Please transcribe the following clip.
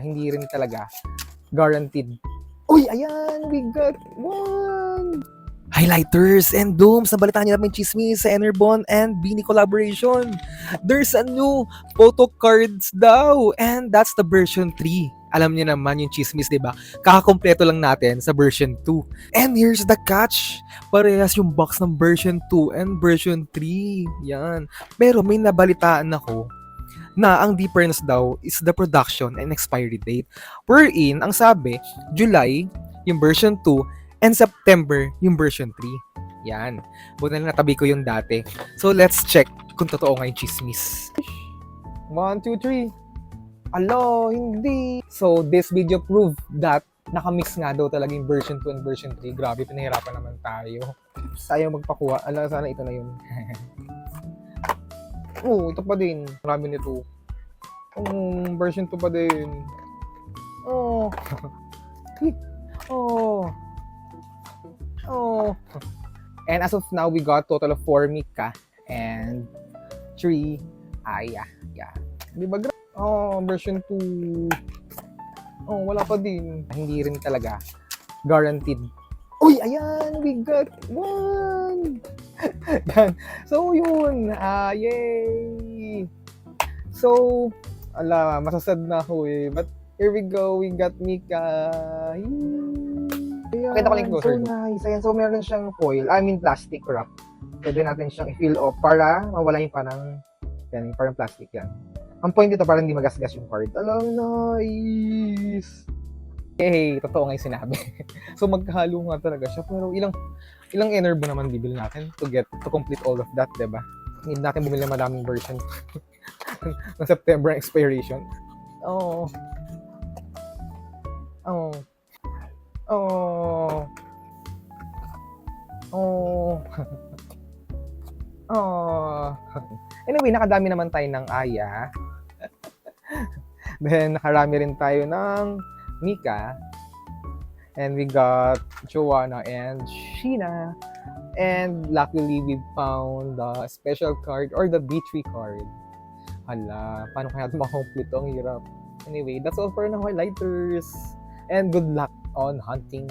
Hindi rin talaga guaranteed. Uy, ayan, we got one! Highlighters and dooms, nabalitaan niyo namin chismis sa Enerbon and Beanie collaboration. There's a new photo cards daw and that's the version 3. Alam niyo naman yung chismis, di ba? Kakakompleto lang natin sa version 2. And here's the catch. Parehas yung box ng version 2 and version 3. Yan. Pero may nabalitaan ako na ang difference daw is the production and expiry date. Wherein, ang sabi, July, yung version 2, and September, yung version 3. Yan. Buti na natabi ko yung dati. So, let's check kung totoo nga yung chismis. 1, 2, 3. Alo, hindi. So, this video proved that nakamix nga daw talaga yung version 2 and version 3. Grabe, pinahirapan naman tayo. Ayaw magpakuha. Ala, sana ito na yun. Oh, ito pa din. Marami nito. Version 2 pa din. Oh. Oh. Oh. And as of now, we got total of 4 Mika and 3 Aya. Yeah. Di ba? Oh, version 2. Oh, wala pa din. Hindi rin talaga guaranteed. Uy, ayan, we got one! Yan. So, yun. Yay! So, masasad na ako eh. But, here we go. We got Mika. Pakita ko lang closer. So, nice. Ayan. So, meron siyang foil. Plastic wrap. Pwede natin siyang i-fill off para mawala yung parang plastic yan. Ang point dito, para hindi magasgas yung card. Nice! Hey, totoo nga yung sinabi. So, magkahalo nga talaga siya. Pero ilang Enerbo naman bibili natin to complete all of that, diba? Need natin bumili ng madaming version ng September expiration. Oh. Oh. Oh. Oh. Oh. Anyway, nakadami naman tayo ng Aya. Then, nakarami rin tayo ng Mika. And we got Joanna and Sheena. And luckily, we found the special card or the B3 card. Hala, paano kaya ito makomplete? Ang hirap. Anyway, that's all for now, highlighters. And good luck on hunting.